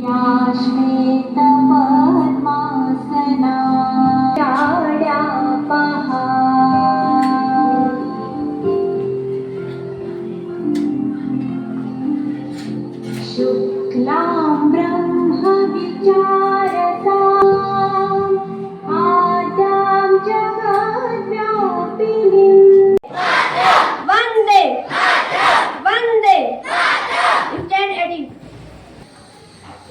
या श्वेतपद्मासना जाड्या पहा शुक्लां ब्रह्मविचारसाम् आद्यां जगद्व्यापिनीम् Vande! Vande! Stand at it.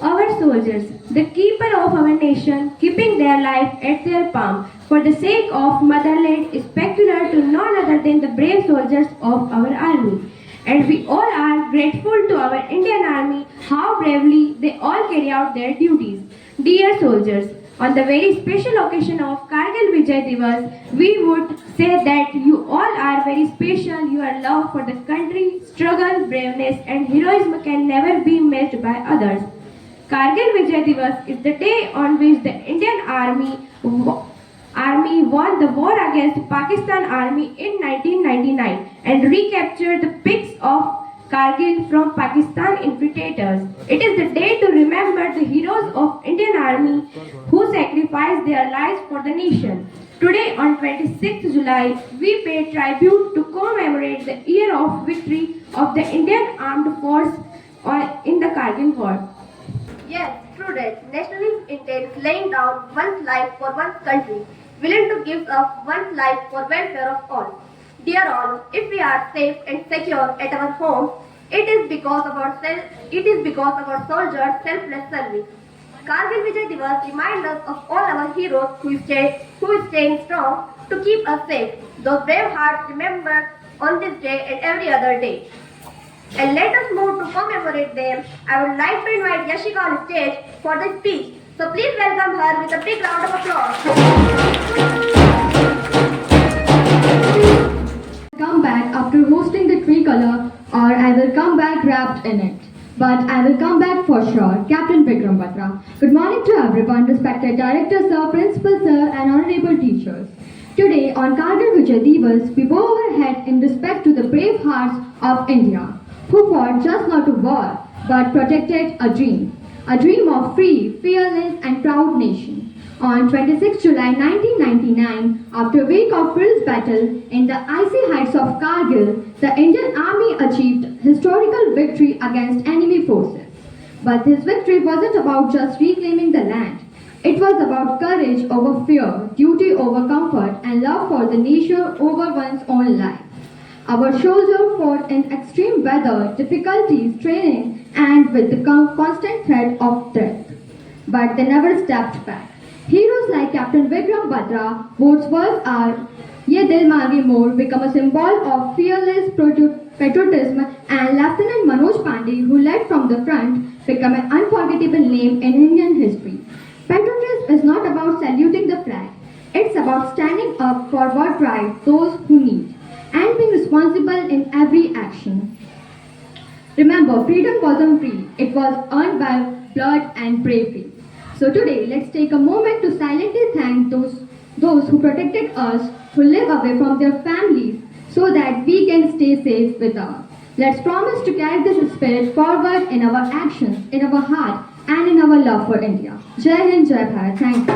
Our soldiers, the keeper of our nation, keeping their life at their palm, for the sake of motherland, is peculiar to none other than the brave soldiers of our army. And we all are grateful to our Indian Army, how bravely they all carry out their duties. Dear soldiers, on the very special occasion of Kargil Vijay Divas, we would say that you all are very special. Your love for the country, struggle, braveness, and heroism can never be matched by others. Kargil Vijay Divas is the day on which the Indian Army won the war against Pakistan Army in 1999 and recaptured the peaks of Kargil from Pakistan infiltrators. It is the day to remember the heroes of Indian Army who sacrificed their lives for the nation. Today on 26th July, we pay tribute to commemorate the year of victory of the Indian Armed Force in the Kargil War. Yes, true that. Nationalism entails laying down one's life for one's country, willing to give up one's life for welfare of all. Dear all, if we are safe and secure at our homes, it is because of our soldiers' selfless service. Kargil Vijay Divas reminds us of all our heroes who is staying strong to keep us safe. Those brave hearts remembered on this day and every other day. And let us move to commemorate them. I would like to invite Yashika on stage for the speech. So please welcome her with a big round of applause. Come back after hosting the tricolor, or I will come back wrapped in it. But I will come back for sure. Captain Vikram Batra. Good morning to everyone, respected director sir, principal sir, and honorable teachers. Today on Kargil Vijay Divas, we bow our head in respect to the brave hearts of India, who fought just not a war, but protected a dream of free, fearless, and proud nation. On 26 July 1999, after a week of fierce battle in the icy heights of Kargil, the Indian Army achieved historical victory against enemy forces. But this victory wasn't about just reclaiming the land. It was about courage over fear, duty over comfort, and love for the nation over one's own life. Our soldiers fought in extreme weather, difficulties, training, and with the constant threat of death. But they never stepped back. Heroes like Captain Vikram Batra, whose words are Ye Dil Mage More, become a symbol of fearless patriotism, and Lieutenant Manoj Pandey, who led from the front, become an unforgettable name in Indian history. Patriotism is not about saluting the flag. It's about standing up for what drives those who need, and being responsible in every action. Remember, freedom wasn't free. It was earned by blood and bravery. So today, let's take a moment to silently thank those who protected us, who live away from their families, so that we can stay safe with us. Let's promise to carry this spirit forward in our actions, in our heart, and in our love for India. Jai Hind, Jai Bharat. Thank you.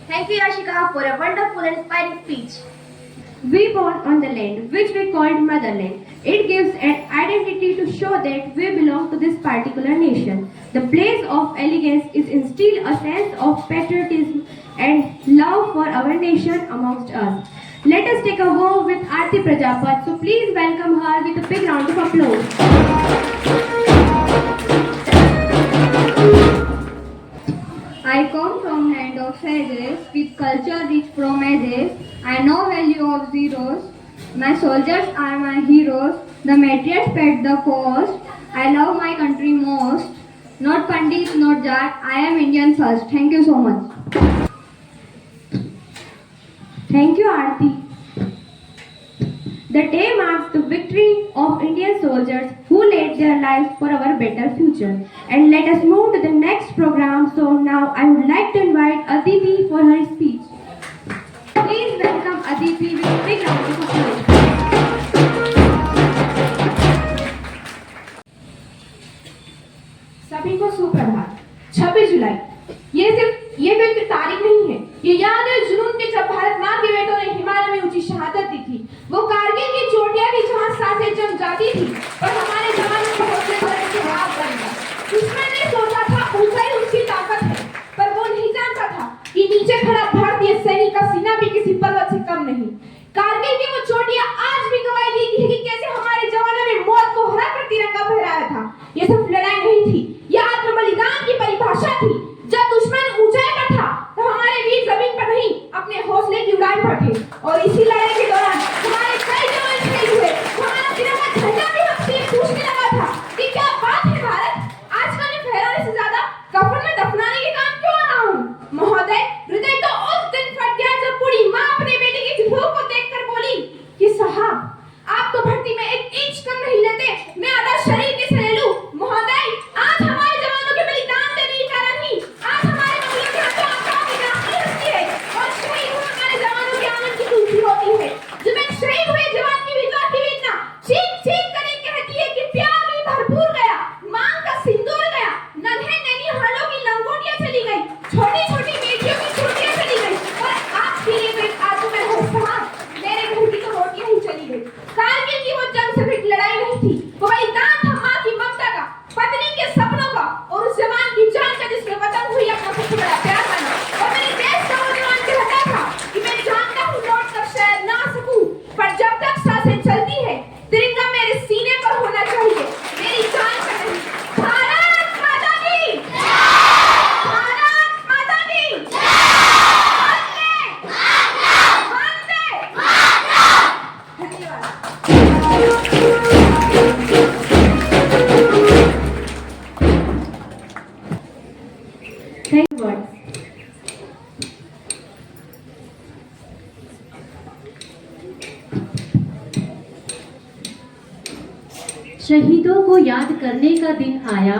Thank you, Yashika, for a wonderful and inspiring speech. We born on the land which we called motherland. It gives an identity to show that we belong to this particular nation. The place of elegance is instill a sense of patriotism and love for our nation amongst us. Let us take a vow with Aarti Prajapat. So please welcome her with a big round of applause. I come from land of sages, with culture rich from ages. I know value of zeros. My soldiers are my heroes. The materials paid the cost. I love my country most. Not Pandit, not Jat. I am Indian first. Thank you so much. Thank you, Aarti. The day marks the victory of Indian soldiers who laid their lives for our better future. And let us move to the next program. So now I would like to invite Aditi for her speech. Please welcome Aditi with a big round of applause. जुलाई। ये सिर्फ तारीख नहीं है, ये याद है जुनून के जब भारत माँ के बेटों ने हिमालय में ऊंची शहादत दी थी। वो कारगिल की चोटियां थी जहाँ सांसें जम जाती थी और हमारे जवानों को हौसले भरने से राह बन गया। दुश्मन ने सोचा था ऊंचाई उसकी ताकत है, पर वो नहीं जानता था कि नीचे खड़ा भारतीय सैनिक का सीना भी किसी पर्वत से कम नहीं। कारगिल की वो चोटियां आज भी गवाही देती है कि कैसे हमारे जवानों ने मौत को हरा कर तिरंगा फहराया था। ये सिर्फ लड़ाई नहीं थी, यह आत्म बलिदान की परिभाषा थी। जब दुश्मन ऊंचाई पर था तो हमारे वीर जमीन पर नहीं अपने हौसले की उड़ान पर थे, और इसी लड़ाई के दौरान हमारे कई जवान शहीद हुए। हमारा तिरंगा झंडा भी हमसे पूछने लगा था कि क्या बात है भारत, आजकल मैं फहराने से ज्यादा कफन में दफनाने के काम क्यों आ रहा हूँ। महोदय, हृदय तो उस दिन फट गया जब बूढ़ी माँ अपने बेटे की चिट्ठियों को देखकर बोली कि साहब, आप तो भर्ती में 1 इंच कम नहीं लेते, मैं आधा शरीर कैसे ले लूं। महोदय, आज हमारे जवानों के बलिदान देने के कारण ही आज हमारे बंगलों के हाथों आंकड़ों की राखी होती है और शहीद हुए हमारे जवानों के आनंद की खुशी होती है। जब एक शहीद हुए जवान की विधवा की वेदना चीख चीख कर कहती है कि प्यार भी भरपूर गया, मांग का सिंदूर गया, नन्हे नैनीहालों की लंगोटियां चली गई, छोटी छोटी बेटियों की चोटियां चली गई, और आज के लिए एक आंसू में हो साहब, मेरे घर की तो रोटियां ही चली गई। कारगिल की वो जंग सिर्फ लड़ाई नहीं थी, वो बलिदान था माँ की ममता का, पत्नी के सपनों का, और उस जवान की जान का जिसने वतन हुई अपना सबसे बड़ा प्यार माना। और मेरे देश का वो जवान कहता था कि मैं जानता हूँ लौट कर शायद ना सकूं, पर जब तक सांसें चलती है तिरंगा मेरे सीने पर होना चाहिए, मेरी जान पर नहीं। भारत माता की भारत माता की वंदे वंदे। धन्यवाद। Thank you. शहीदों को याद करने का दिन आया,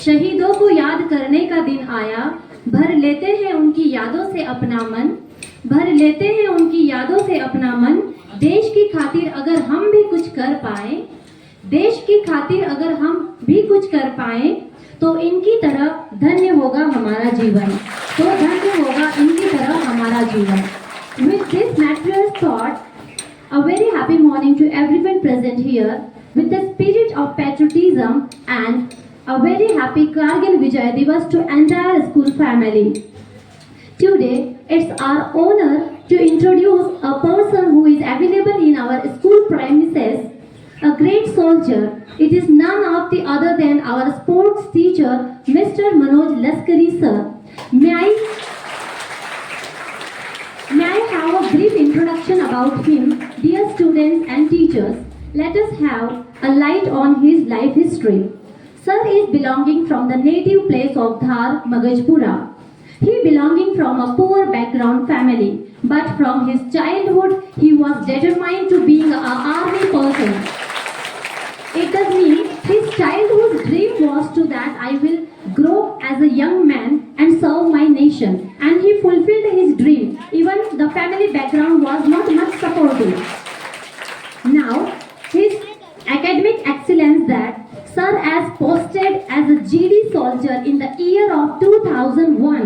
शहीदों को याद करने का दिन आया, भर लेते हैं उनकी यादों से अपना मन, भर लेते हैं उनकी यादों से अपना मन। देश की खातिर अगर हम भी कुछ कर पाए, देश की खातिर अगर हम भी कुछ कर पाए, तो इनकी तरह धन्य होगा हमारा जीवन, तो धन्य होगा इनकी तरह हमारा जीवन। With this natural thought, a very happy morning to everyone present here. With the spirit of patriotism and a very happy Kargil Vijay Divas to entire school family. Today, it's our honor to introduce a person who is available in our school premises, a great soldier. It is none of the other than our sports teacher, Mr. Manoj Laskari sir. May I have a brief introduction about him, dear students and teachers. Let us have a light on his life history. Sir is belonging from the native place of Dhar, Magajpura. He belonging from a poor background family, but from his childhood he was determined to being an army person. It does mean his childhood dream was to that I will grow as a young man and serve my nation, and he fulfilled his dream. Even the family background was not much supportive. Now, his academic excellence that Sir has posted as a GD soldier in the year of 2001.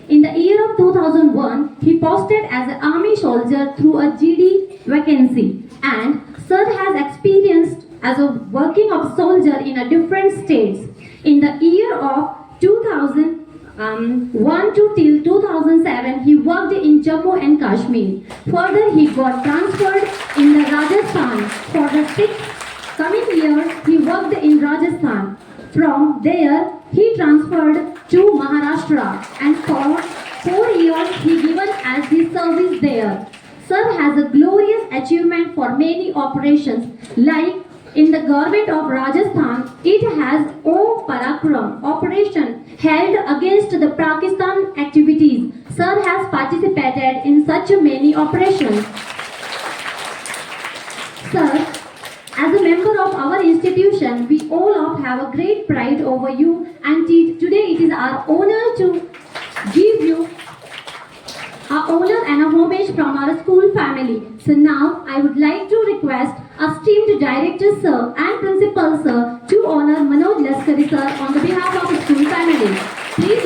In the year of 2001, he posted as an army soldier through a GD vacancy, and Sir has experienced as a working of soldier in a different states. In the year of 2001 to till 2007, he worked in Jammu and Kashmir. Further, he got transferred in the Rajasthan. For the 6 coming years, he worked in Rajasthan. From there, he transferred to Maharashtra, and for 4 years, he given as his service there. Sir has a glorious achievement for many operations, like in the government of Rajasthan, it has Om Parakram operation held against the Pakistan activities. Sir has participated in such many operations. Sir, as a member of our institution, we all have a great pride over you, and today it is our honor to give you a honor and a homage from our school family. So now I would like to request esteemed director sir and principal sir to honor Manoj Laskari sir on the behalf of the school family. Please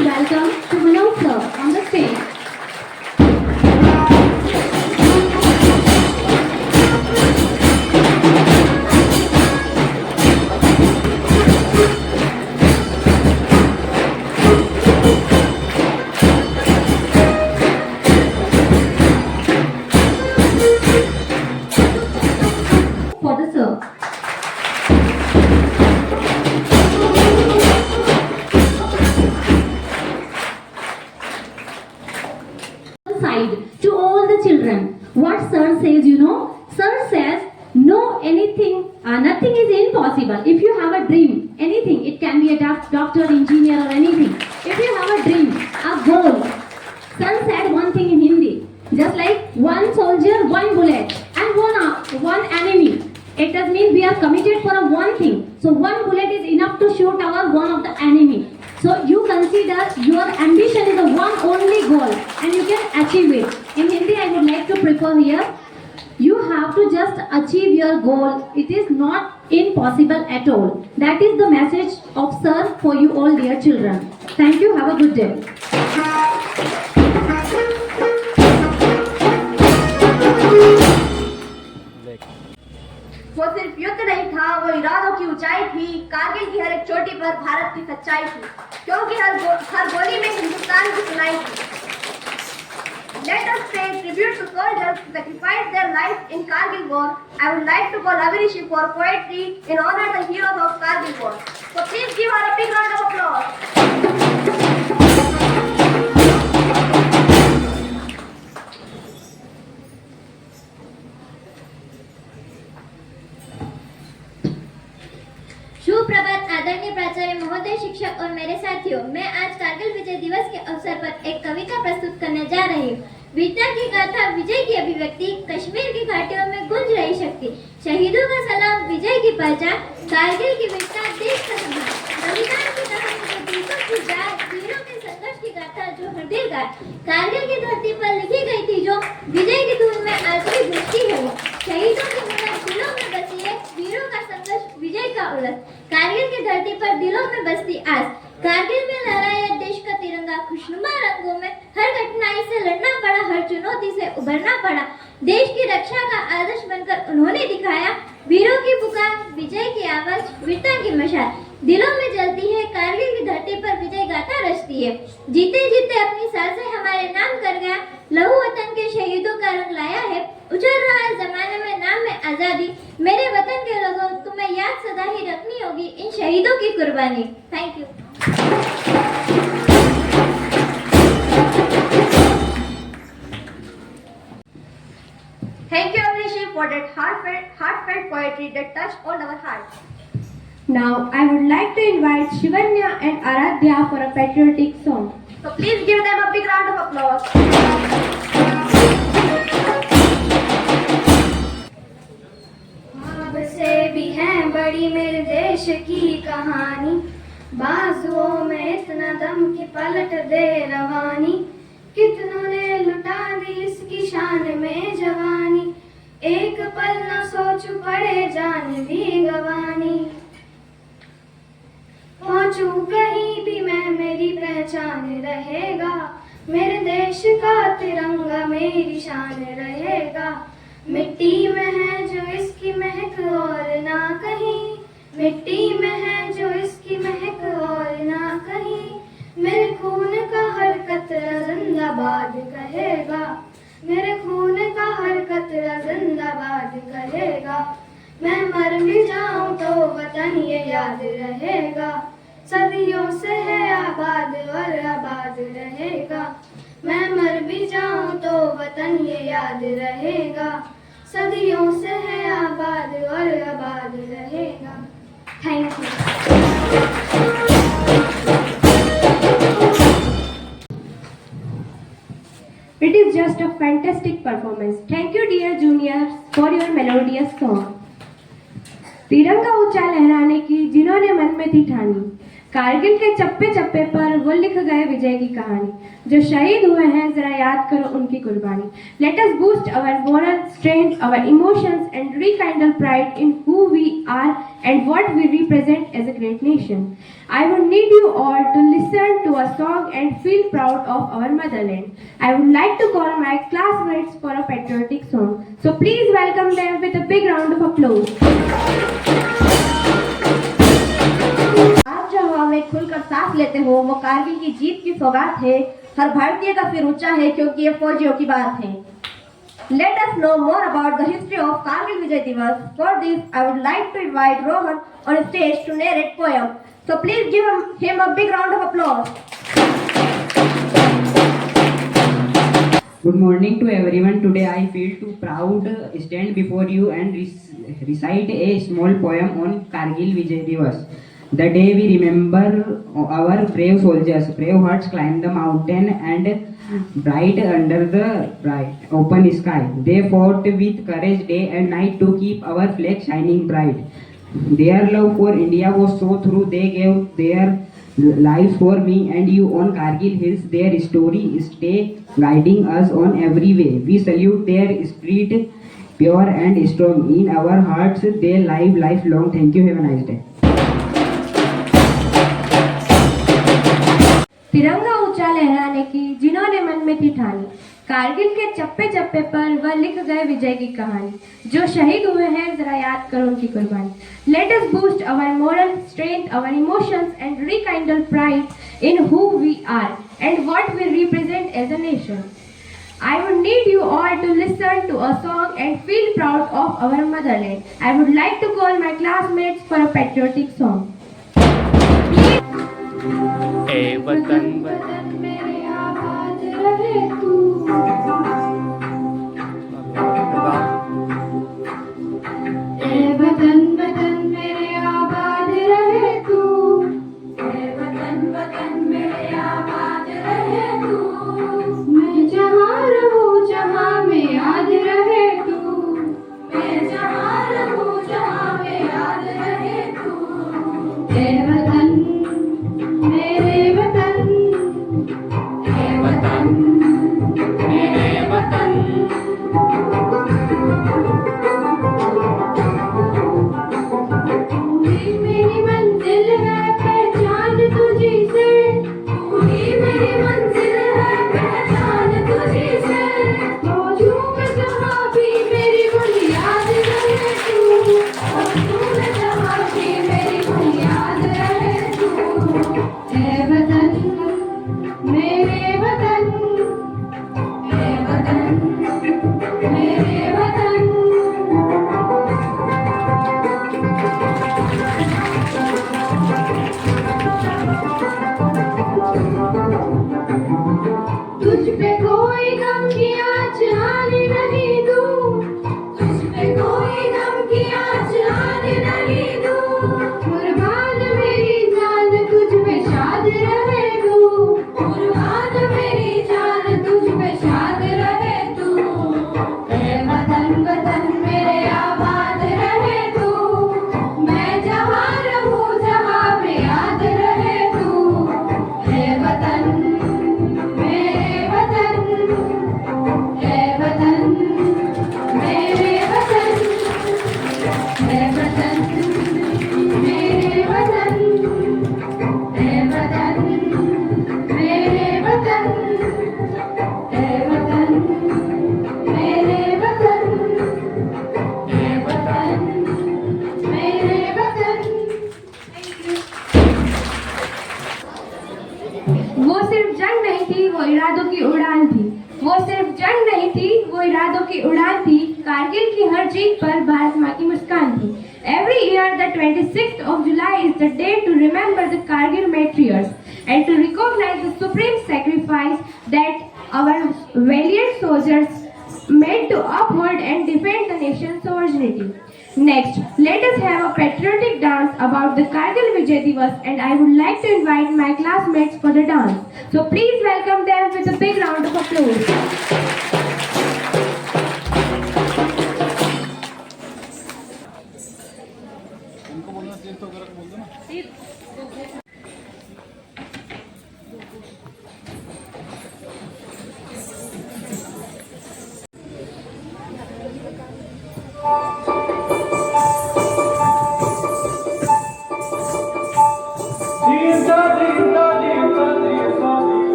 says, Sir says, no, nothing is impossible. If you have a dream, anything, it can be a doctor, engineer or anything. If you have a dream, a goal, Sir said one thing in Hindi, just like one soldier, one bullet and one enemy. It does mean we are committed for a one thing. So one bullet is enough to shoot our one of the enemy. So you consider your ambition is a one only goal and you can achieve it. In Hindi, I would like to prefer here, you have to just achieve your goal. It is not impossible at all. That is the message of Sir for you all dear children. Thank you. Have a good day. वो सिर्फ युद्ध नहीं था, वो इरादों की ऊंचाई थी। कारगिल की हर एक चोटी पर भारत की सच्चाई थी, क्योंकि हर गोली में हिंदुस्तान की सुनाई थी। Let us pay tribute to soldiers who sacrificed their lives in Kargil war. I would like to call Avirishi for poetry in honor of the heroes of Kargil war. So please give her a big round of applause. सुप्रभात आदरणीय प्राचार्य महोदय, शिक्षक और मेरे साथियों। मैं आज कारगिल विजय दिवस के अवसर पर एक कविता प्रस्तुत करने जा रही हूँ। वीरता की गाथा, विजय की अभिव्यक्ति, कश्मीर की घाटियों में गूंज रही शक्ति, शहीदों का सलाम, विजय की पहचान, कारगिल की वीरता, देश का सम्मान, बलिदान की कहानी जो दूसरों की जाए, वीरों के संघर्ष की गाथा जो हर दिल गाए, कारगिल की धरती पर लिखी गई थी जो विजय की धुन में आज भी गूंजती है वो, शहीदों की मुहर दिलों में बसी है, वीरों का संघर्ष, विजय का उल्लास, कारगिल की धरती पर दिलों में बसती आस, कारगिल में लहराया देश का तिरंगा, खुशनुमा रंगों में, हर कठिनाई से लड़ना पड़ा, हर चुनौती से उभरना पड़ा, देश की रक्षा का आदर्श बनकर उन्होंने दिखाया, वीरों की पुकार, विजय की आवाज, वीरता की मशाल, दिलों में जलती है, कारगिल की धरती पर विजय गाथा रचती है, जीते जीते अपनी सांसें हमारे नाम कर गया, लहू वतन के शहीदों का रंग लाया है, उछल रहा है जमाने में नाम में आजादी, मेरे वतन के लोगों तुम्हें याद सदा ही रखनी होगी इन शहीदों की कुर्बानी। Thank you. Thank you, Avirishi, for that heartfelt poetry that touched all our hearts. Now I would like to invite Shivanya and Aradhya for a patriotic song. So please give them a big round of applause. ख्वाब से भी है बड़ी मेरे देश की कहानी, बाजुओं में इतना दम की पलट दे रवानी, कितनों ने लुटा दी इसकी शान में जवानी, एक पल न सोच पड़े जान भी गवानी, पहुंचू कहीं भी मैं मेरी पहचान रहेगा, मेरे देश का तिरंगा मेरी शान रहेगा, मिट्टी में है जो इसकी महक और ना कहीं, मिट्टी में है जो इसकी महक और ना कहीं, मेरे खून का हर कतरा जिंदाबाद कहेगा, मेरे खून का हर कतरा जिंदाबाद कहेगा, मैं मर भी जाऊं तो वतन ये याद रहेगा, सदियों से है आबाद और आबाद रहेगा, मैं मर भी जाऊं तो वतन ये याद रहेगा, सदियों से है आबाद और आबाद रहेगा। Thank you. It is just a fantastic performance. Thank you dear juniors for your melodious song. तिरंगा ऊंचा लहराने की जिन्होंने मन में थी ठानी, कारगिल के चप्पे चप्पे पर वो लिख गए विजय की कहानी, जो शहीद हुए हैं जरा याद करो उनकी कुर्बानी। Let us boost our moral strength, our emotions and rekindle pride in who we are and what we represent as a great nation. I would need you all to listen to a song and feel proud of our motherland. I would like to call my classmates for a patriotic song. So please welcome them with a big round of applause. आप जो हवा में खुलकर सांस लेते हो वो कारगिल की जीत की सौगात है, हर भारतीय का सिर ऊंचा है क्योंकि ये फौजियों की बात है। Let us know more about the history of Kargil Vijay Divas. For this, I would like to invite Rohan on stage to narrate poem. So please give him a big round of applause. Good morning to everyone. Today I feel too proud to stand before you and recite a small poem on Kargil Vijay Divas. The day we remember our brave soldiers, brave hearts climb the mountain and bright under the bright open sky. They fought with courage day and night to keep our flag shining bright. Their love for India was so true, they gave their lives for me and you on Kargil hills. Their story stay guiding us on every way. We salute their spirit, pure and strong in our hearts. They live lifelong. Thank you. Have a nice day. तिरंगा ऊंचा लहराने की जिन्होंने मन में थी ठानी, कारगिल के चप्पे चप्पे पर वह लिख गए विजय की कहानी. जो शहीद हुए हैं जरा याद करो उनकी कुर्बानी. Let us boost our moral strength, our emotions and rekindle pride in who we are and what we represent as a nation. I would need you all to listen to a song and feel proud of our motherland. I would like to call my classmates for a patriotic song. ए वतन वतन मेरे आबाद रहे तू. ए वतन वतन मेरे आबाद रहे तू. ए वतन वतन मेरे आबाद रहे तू. मैं जहाँ रहूँ जहाँ में याद रहे तू. मैं जहाँ रहूँ जहाँ में याद रहे तू. ए वतन मेरे वतन, ए वतन मेरे वतन. तू ही मेरी मंजिल है पहचान तुझी से. तू ही मेरी मंजिल है पहचान तुझी से. मौजूद में जहाँ भी मेरी बुनियाद रहे तू. मौजूद में जहाँ भी मेरी बुनियाद रहे तू. ए वतन मेरे वतन, ए वतन मेरे वतन. तुझ पे कोई गम की आँच आने नहीं दूँ. तुझ पे कोई गम की आँच आने नहीं दूँ. कुर्बान मेरी जान तुझ पे शाद रहे तू. कुर्बान मेरी जान तुझ पे शाद रहे तू. ए वतन वतन मेरे आबाद रहे तू. मैं जहाँ रहूँ जहाँ में याद रहे तू. ए वतन मेरे वतन, ए वतन मेरे वतन. ए वतन मेरे वतन, ए वतन मेरे वतन. ए वतन मेरे वतन, ए वतन मेरे वतन. वो सिर्फ जंग नहीं थी, वो इरादों की उड़ान थी. वो सिर्फ जंग नहीं थी, वो इरादों की उड़ान थी. कारगिल की हर जीत पर भारत माँ की मुस्कान थी. Every year, the 26th of July is the day to remember the Kargil martyrs and to recognize the supreme sacrifice that our valiant soldiers made to uphold and defend the nation's sovereignty. Next, let us have a patriotic dance about the Kargil Vijay Divas, and I would like to invite my classmates for the dance. So please welcome them with a big round of applause.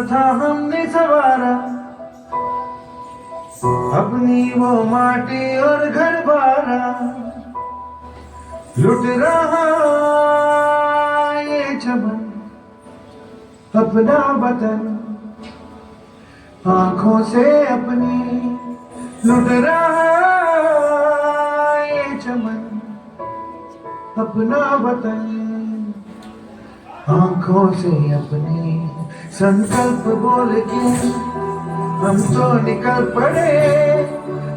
था हमने सवारा, अपनी वो माटी और घर बारा, लुट रहा ये चमन अपना वतन, आंखों से अपनी लुट रहा ये चमन अपना वतन, आंखों से अपने संकल्प बोल के हम तो निकल पड़े,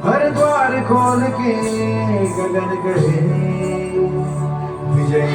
हर द्वार खोल के गगन गए विजय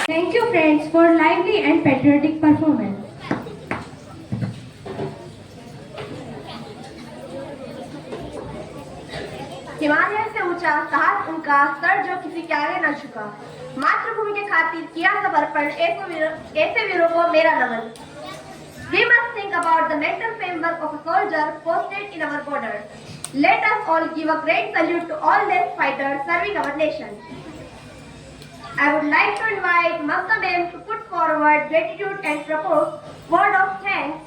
Thank you friends for lively and patriotic performance. Himalaya से ऊंचा साहस उनका, सर जो किसी के आगे न झुका, मातृभूमि के खातिर किया समर्पण, ऐसे वीरों को मेरा नमन। We must think about the mental framework of a soldier posted in our borders. Let us all give a great salute to all these fighters serving our nation. I would like to invite Mamta ma'am to put forward gratitude and propose word of thanks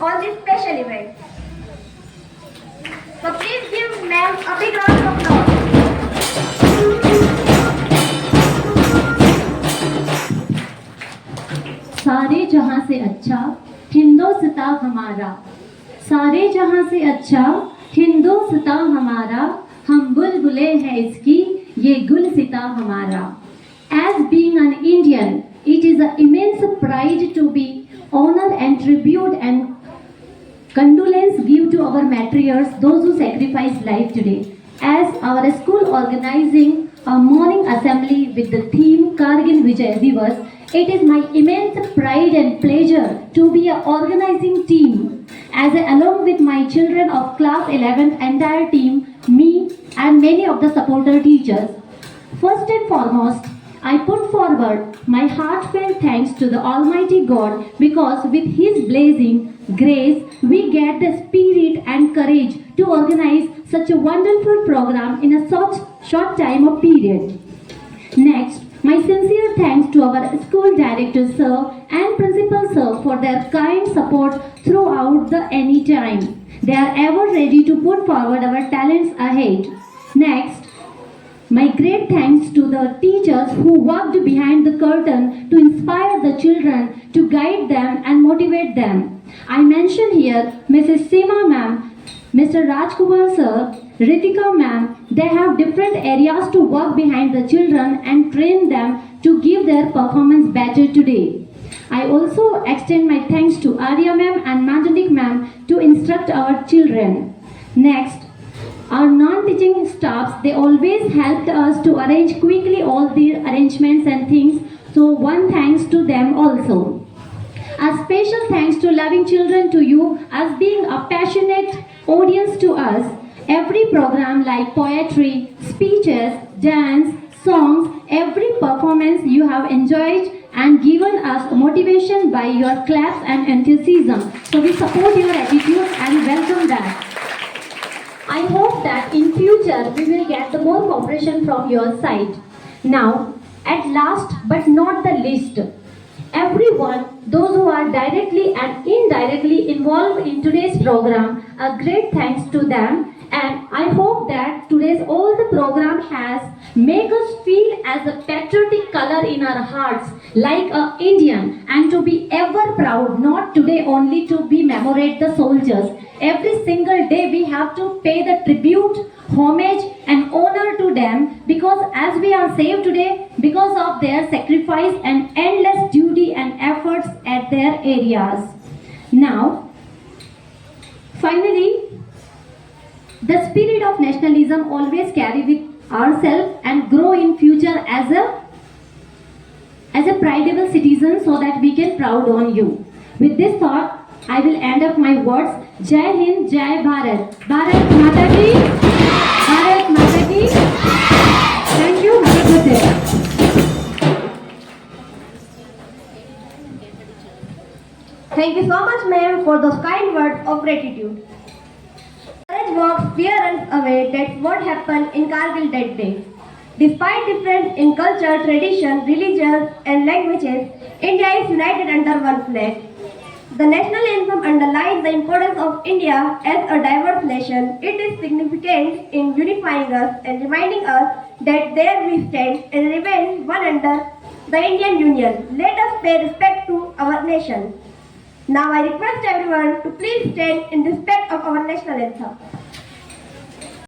on this special event. So please give ma'am a big round of applause. सारे जहां से अच्छा हिंदुस्तान हमारा, सारे जहां से अच्छा हिंदुस्तान हमारा, हम बुलबुलें हैं इसकी ये गुलसिता हमारा। As being an Indian, it is an immense pride to be honored and tribute and condolence give to our martyrs, those who sacrificed life today. As our school organizing a morning assembly with the theme Kargil Vijay Divas, it is my immense pride and pleasure to be an organizing team. As along with my children of class 11th entire team, me and many of the supporter teachers. First and foremost, I put forward my heartfelt thanks to the Almighty God, because with His blessing, grace, we get the spirit and courage to organize such a wonderful program in a such short time of period. Next, my sincere thanks to our school director sir and principal sir for their kind support throughout the any time. They are ever ready to put forward our talents ahead. Next, my great thanks to the teachers who worked behind the curtain to inspire the children, to guide them and motivate them. I mention here Mrs. Seema ma'am, Mr. Rajkumar sir, Ritika ma'am. They have different areas to work behind the children and train them to give their performance better today. I also extend my thanks to Arya ma'am and Manjalik ma'am to instruct our children. Next, our non-teaching staffs, they always helped us to arrange quickly all the arrangements and things. So one thanks to them also. A special thanks to loving children to you as being a passionate audience to us. Every program like poetry, speeches, dance, songs, every performance you have enjoyed and given us motivation by your claps and enthusiasm. So we support your attitude and welcome that. I hope that in future we will get the more cooperation from your side. Now, at last but not the least, everyone, those who are directly and indirectly involved in today's program, a great thanks to them. And I hope that today's all the program has make us feel as a patriotic color in our hearts, like a Indian, and to be ever proud, not today only to be commemorate the soldiers. Every single day we have to pay the tribute, homage and honor to them, because as we are saved today because of their sacrifice and endless duty and efforts at their areas. Now, finally, the spirit of nationalism always carry with ourselves and grow in future as a pridable citizen, so that we can proud on you. With this thought, I will end up my words. Jai Hind, Jai Bharat. Bharat Mata Ki. Bharat Mata Ki. Thank you. Have a good day. Thank you so much, ma'am, for those kind words of gratitude. Courage walks, fear runs away. That's what happened in Kargil that day. Despite difference in culture, tradition, religions, and languages, India is united under one flag. The national anthem underlines the importance of India as a diverse nation. It is significant in unifying us and reminding us that there we stand and remain one under the Indian Union. Let us pay respect to our nation. Now I request everyone to please stand in respect of our national anthem.